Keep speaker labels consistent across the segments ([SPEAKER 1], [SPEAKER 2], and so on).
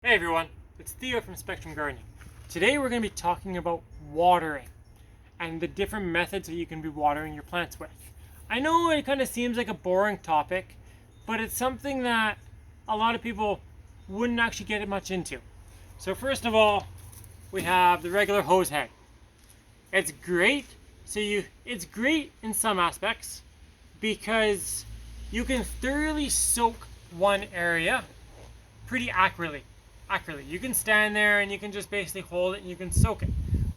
[SPEAKER 1] Hey everyone, it's Theo from Spectrum Gardening. Today we're going to be talking about watering and the different methods that you can be watering your plants with. I know it kind of seems like a boring topic, but it's something that a lot of people wouldn't actually get much into. So first of all, we have the regular hose head. It's great. It's great in some aspects because you can thoroughly soak one area pretty accurately. You can stand there and you can just basically hold it and you can soak it.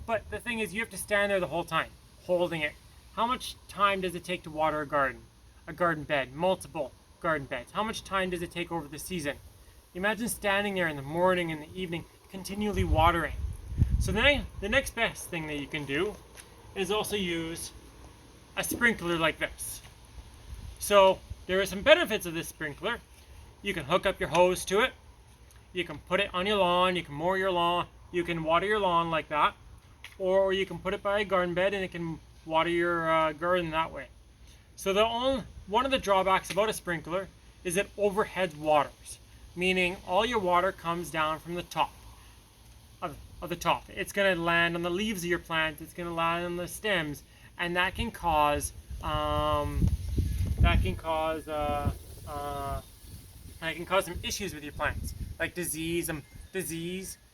[SPEAKER 1] But the thing is, you have to stand there the whole time, holding it. How much time does it take to water a garden? A garden bed, multiple garden beds. How much time does it take over the season? Imagine standing there in the morning and the evening, continually watering. So then the next best thing that you can do is also use a sprinkler like this. So there are some benefits of this sprinkler. You can hook up your hose to it. You can put it on your lawn, you can mow your lawn, you can water your lawn like that, or you can put it by a garden bed and it can water your garden that way. So one of the drawbacks about a sprinkler is it overhead waters, meaning all your water comes down from the top of the top. It's going to land on the leaves of your plant, it's going to land on the stems, and that can cause some issues with your plants, like disease.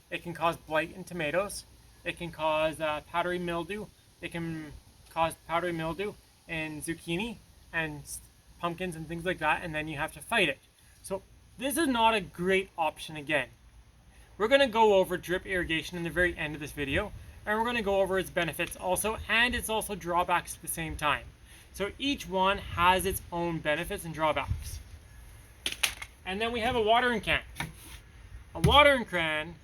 [SPEAKER 1] It can cause blight in tomatoes. It can cause powdery mildew. It can cause powdery mildew in zucchini and pumpkins and things like that, and then you have to fight it. So this is not a great option again. We're going to go over drip irrigation in the very end of this video, and we're going to go over its benefits also, and its also drawbacks at the same time. So each one has its own benefits and drawbacks. And then we have a watering can. A watering can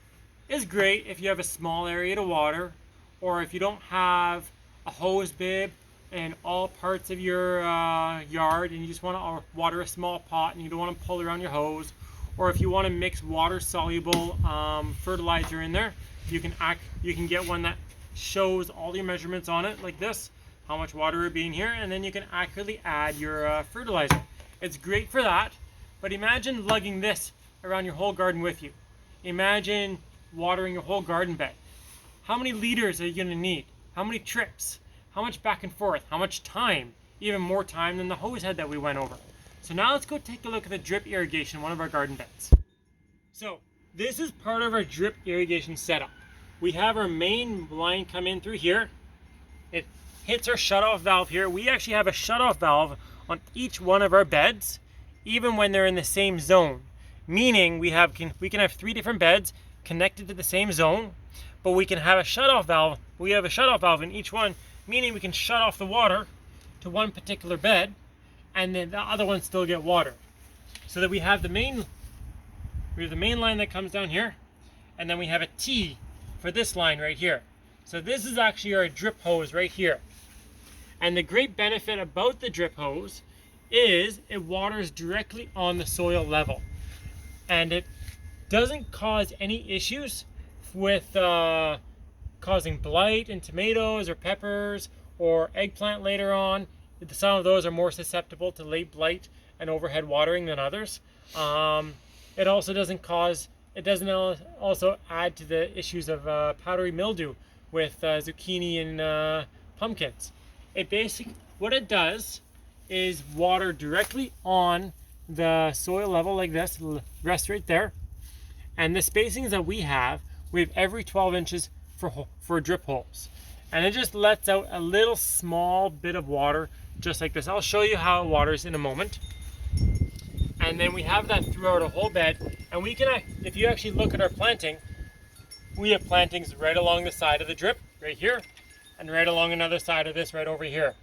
[SPEAKER 1] is great if you have a small area to water, or if you don't have a hose bib in all parts of your yard and you just want to water a small pot and you don't want to pull around your hose, or if you want to mix water soluble fertilizer in there, you can get one that shows all your measurements on it like this, how much water are being here, and then you can accurately add your fertilizer. It's great for that. But imagine lugging this around your whole garden with you. Imagine watering your whole garden bed. How many liters are you going to need? How many trips? How much back and forth? How much time? Even more time than the hose head that we went over. So now let's go take a look at the drip irrigation, one of our garden beds. So this is part of our drip irrigation setup. We have our main line come in through here. It hits our shutoff valve here. We actually have a shutoff valve on each one of our beds, even when they're in the same zone. Meaning we can have 3 different beds connected to the same zone, but we can have a shutoff valve. We have a shutoff valve in each one, meaning we can shut off the water to one particular bed, and then the other ones still get water. So that we have the main line that comes down here, and then we have a T for this line right here. So this is actually our drip hose right here. And the great benefit about the drip hose is it waters directly on the soil level, and it doesn't cause any issues with causing blight in tomatoes or peppers or eggplant later on. Some of those are more susceptible to late blight and overhead watering than others. It also doesn't also add to the issues of powdery mildew with zucchini and pumpkins. What it does is water directly on the soil level like this, rest right there. And the spacings that we have every 12 inches for drip holes. And it just lets out a little small bit of water just like this. I'll show you how it waters in a moment. And then we have that throughout a whole bed. And we can, if you actually look at our planting, we have plantings right along the side of the drip, right here, and right along another side of this right over here.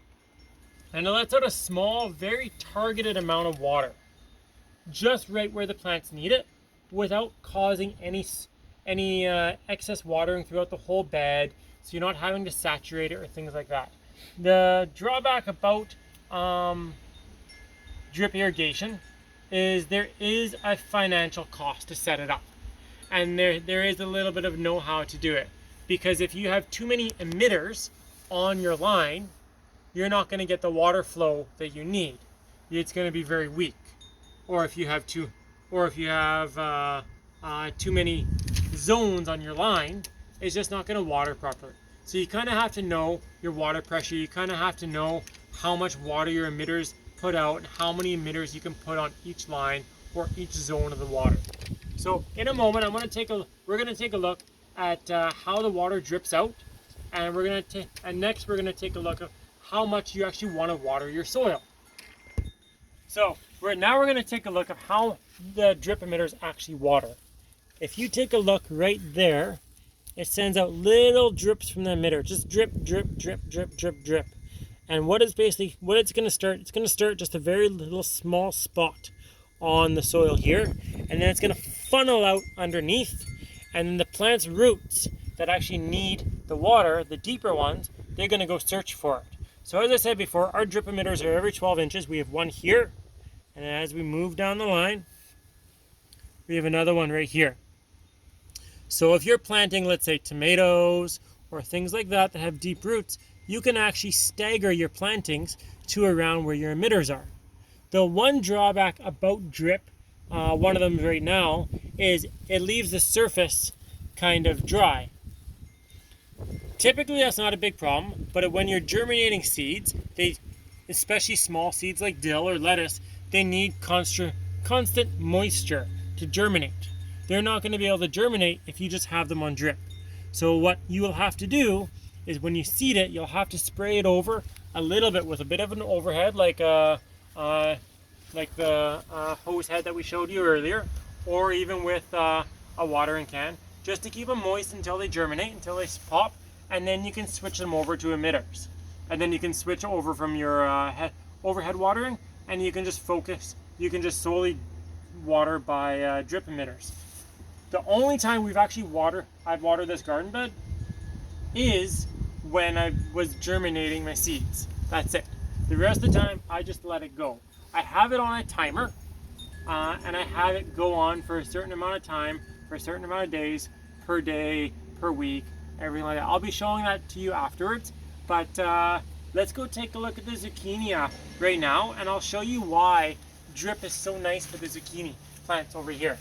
[SPEAKER 1] And it lets out a small, very targeted amount of water, just right where the plants need it, without causing any excess watering throughout the whole bed, so you're not having to saturate it or things like that. The drawback about drip irrigation is there is a financial cost to set it up, and there is a little bit of know-how to do it, because if you have too many emitters on your line, you're not going to get the water flow that you need. It's going to be very weak. Or if you have too many zones on your line, it's just not going to water properly. So you kind of have to know your water pressure. You kind of have to know how much water your emitters put out and how many emitters you can put on each line or each zone of the water. So in a moment, we're going to take a look at how the water drips out, and next we're going to take a look at how much you actually want to water your soil. So now we're going to take a look at how the drip emitters actually water. If you take a look right there, it sends out little drips from the emitter, just drip, drip, drip, drip, drip, drip. And what it's going to start, it's going to start just a very little small spot on the soil here, and then it's going to funnel out underneath, and then the plant's roots that actually need the water, the deeper ones, they're going to go search for it. So as I said before, our drip emitters are every 12 inches. We have one here, and as we move down the line, we have another one right here. So if you're planting, let's say, tomatoes or things like that that have deep roots, you can actually stagger your plantings to around where your emitters are. The one drawback about drip, one of them right now, is it leaves the surface kind of dry. Typically that's not a big problem, but when you're germinating seeds, especially small seeds like dill or lettuce, they need constant moisture to germinate. They're not going to be able to germinate if you just have them on drip. So what you will have to do is when you seed it, you'll have to spray it over a little bit with a bit of an overhead, like the hose head that we showed you earlier, or even with a watering can, just to keep them moist until they germinate, until they pop, and then you can switch them over to emitters. And then you can switch over from your overhead watering, and you can just solely water by drip emitters. The only time I've watered this garden bed is when I was germinating my seeds. That's it. The rest of the time, I just let it go. I have it on a timer, and I have it go on for a certain amount of time, for a certain amount of days, per day, per week, everything like that. I'll be showing that to you afterwards, but let's go take a look at the zucchini right now, and I'll show you why drip is so nice for the zucchini plants over here.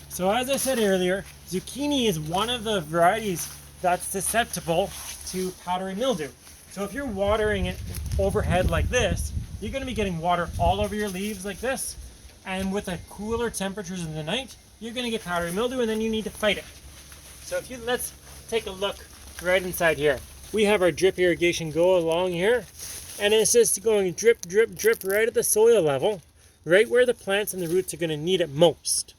[SPEAKER 1] So as I said earlier, zucchini is one of the varieties that's susceptible to powdery mildew. So if you're watering it overhead like this, you're going to be getting water all over your leaves like this, and with the cooler temperatures in the night, you're going to get powdery mildew, and then you need to fight it. So let's take a look right inside here. We have our drip irrigation go along here, and it's just going drip, drip, drip right at the soil level, right where the plants and the roots are going to need it most,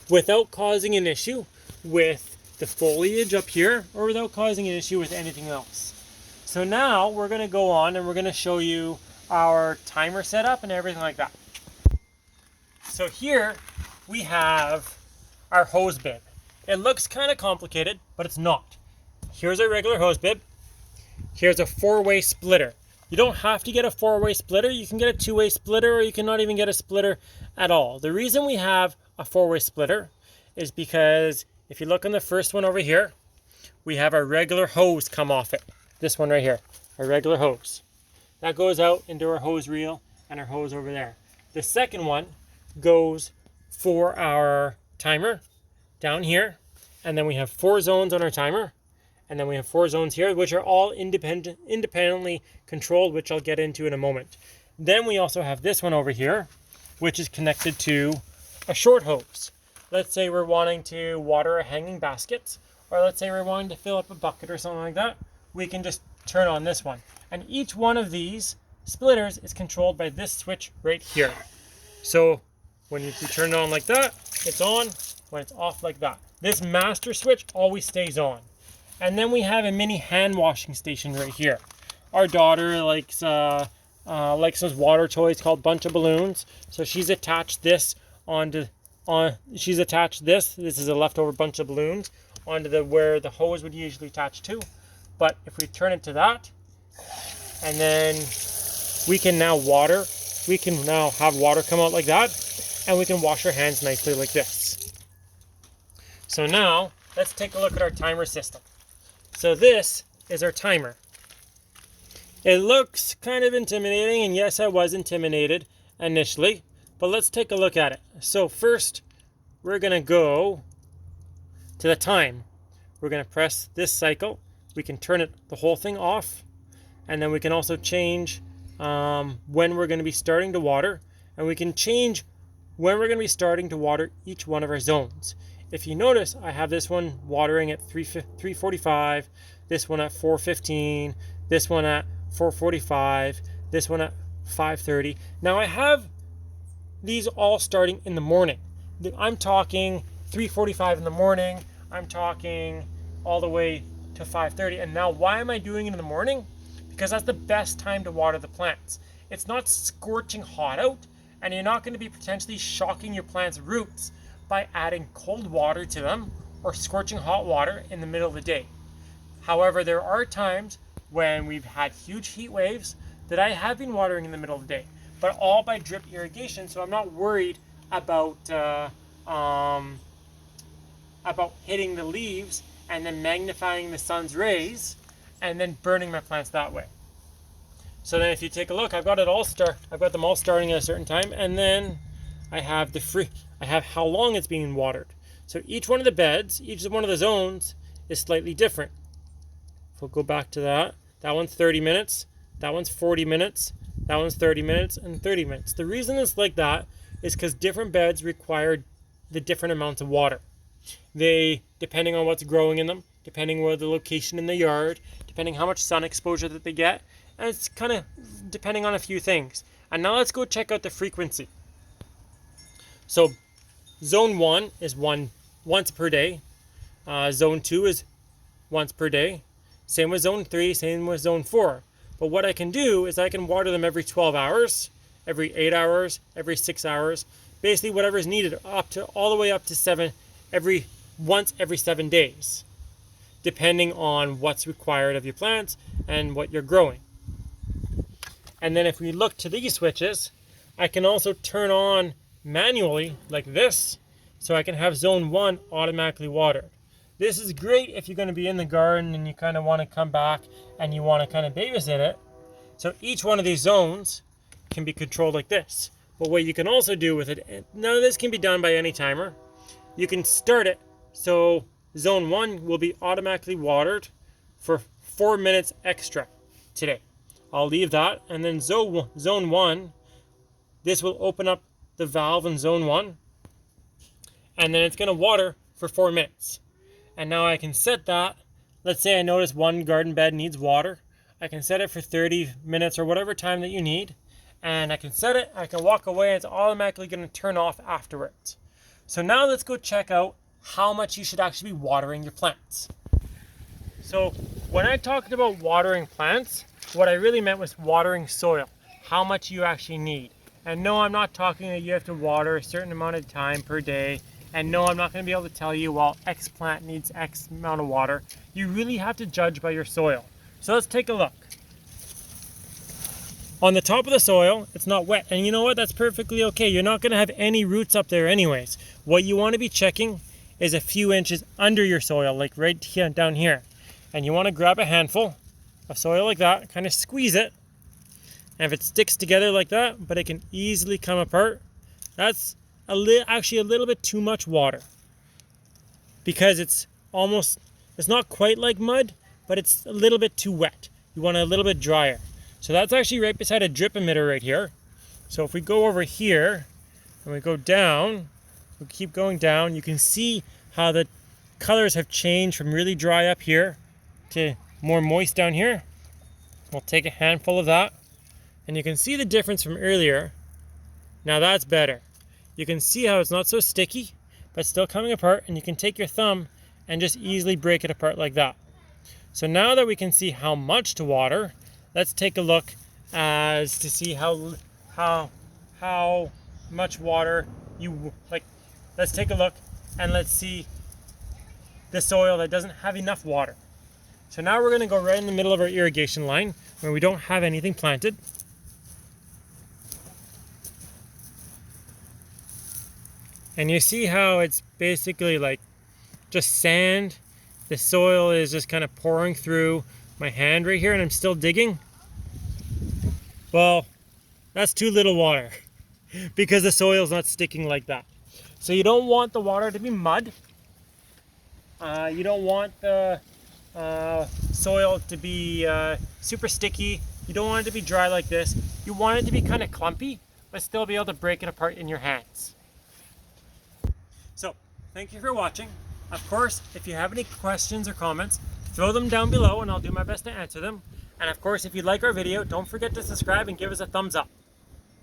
[SPEAKER 1] without causing an issue with the foliage up here, or without causing an issue with anything else. So now we're going to go on and we're going to show you our timer setup and everything like that. So here we have our hose bib. It looks kind of complicated, but it's not. Here's a regular hose bib. Here's a 4-way splitter. You don't have to get a 4-way splitter. You can get a 2-way splitter, or you can not even get a splitter at all. The reason we have a 4-way splitter is because if you look on the first one over here, we have our regular hose come off it. This one right here, a regular hose. That goes out into our hose reel and our hose over there. The second one goes for our timer down here, and then we have 4 zones on our timer, and then we have 4 zones here, which are all independently controlled, which I'll get into in a moment. Then we also have this one over here, which is connected to a short hose. Let's say we're wanting to water a hanging basket, or let's say we're wanting to fill up a bucket or something like that. We can just turn on this one. And each one of these splitters is controlled by this switch right here. So when you turn it on like that, it's on. When it's off like that, this master switch always stays on. And then we have a mini hand washing station right here. Our daughter likes those water toys called Bunch of Balloons. So she's attached this this is a leftover bunch of balloons onto where the hose would usually attach to. But if we turn it to that, and then we can now have water come out like that, and we can wash our hands nicely like this. So now let's take a look at our timer system. So this is our timer. It looks kind of intimidating, and yes, I was intimidated initially, but let's take a look at it. So first, we're going to go to the time. We're going to press this cycle. We can turn it, the whole thing off. And then we can also change when we're going to be starting to water. And we can change when we're going to be starting to water each one of our zones. If you notice, I have this one watering at 3:45, this one at 4:15, this one at 4:45, this one at 5:30. Now I have these all starting in the morning. I'm talking 3:45 in the morning. I'm talking all the way to 5:30. And now why am I doing it in the morning? Because that's the best time to water the plants. It's not scorching hot out, and you're not going to be potentially shocking your plants' roots by adding cold water to them or scorching hot water in the middle of the day. However, there are times when we've had huge heat waves that I have been watering in the middle of the day, but all by drip irrigation, so I'm not worried about hitting the leaves and then magnifying the sun's rays and then burning my plants that way. So then if you take a look, I've got them all starting at a certain time, and then I have how long it's being watered. So each one of the beds, each one of the zones is slightly different. If we'll go back to that one's 30 minutes, that one's 40 minutes, that one's 30 minutes, and 30 minutes. The reason it's like that is because different beds require the different amounts of water. They, depending on what's growing in them, depending on the location in the yard, depending how much sun exposure that they get, and it's kind of depending on a few things. And now let's go check out the frequency. So zone 1 is once per day. Zone 2 is once per day. Same with zone 3, same with zone 4. But what I can do is I can water them every 12 hours, every 8 hours, every 6 hours, basically whatever is needed, all the way up to once every 7 days, depending on what's required of your plants and what you're growing. And then if we look to these switches, I can also turn on manually like this, so I can have zone 1 automatically watered. This is great if you're going to be in the garden and you kind of want to come back and you want to kind of babysit it. So each one of these zones can be controlled like this. But what you can also do with it, now this can be done by any timer. You can start it so zone 1 will be automatically watered for 4 minutes extra today. I'll leave that, and then zone 1, this will open up the valve in zone 1, and then it's going to water for 4 minutes. And now I can set that. Let's say I notice one garden bed needs water. I can set it for 30 minutes or whatever time that you need, and I can set it, I can walk away, and it's automatically going to turn off afterwards. So now let's go check out how much you should actually be watering your plants. So when I talked about watering plants, what I really meant was watering soil, how much you actually need. And no, I'm not talking that you have to water a certain amount of time per day. And no, I'm not going to be able to tell you, well, X plant needs X amount of water. You really have to judge by your soil. So let's take a look. On the top of the soil, it's not wet. And you know what? That's perfectly okay. You're not going to have any roots up there anyways. What you want to be checking is a few inches under your soil, like right here, down here. And you want to grab a handful of soil like that, kind of squeeze it. And if it sticks together like that, but it can easily come apart, that's actually a little bit too much water, because it's not quite like mud, but it's a little bit too wet. You want it a little bit drier. So that's actually right beside a drip emitter right here. So if we go over here and we go down, we keep going down, you can see how the colors have changed from really dry up here to more moist down here. We'll take a handful of that, and you can see the difference from earlier. Now that's better. You can see how it's not so sticky, but still coming apart, and you can take your thumb and just easily break it apart like that. So now that we can see how much to water, let's take a look as to see how much water you like. Let's take a look and let's see the soil that doesn't have enough water. So now we're going to go right in the middle of our irrigation line where we don't have anything planted. And you see how it's basically like just sand. The soil is just kind of pouring through my hand right here, and I'm still digging. Well, that's too little water because the soil's not sticking like that. So you don't want the water to be mud. You don't want the soil to be super sticky. You don't want it to be dry like this. You want it to be kind of clumpy, but still be able to break it apart in your hands. So, thank you for watching. Of course, if you have any questions or comments, throw them down below and I'll do my best to answer them. And of course, if you like our video, don't forget to subscribe and give us a thumbs up.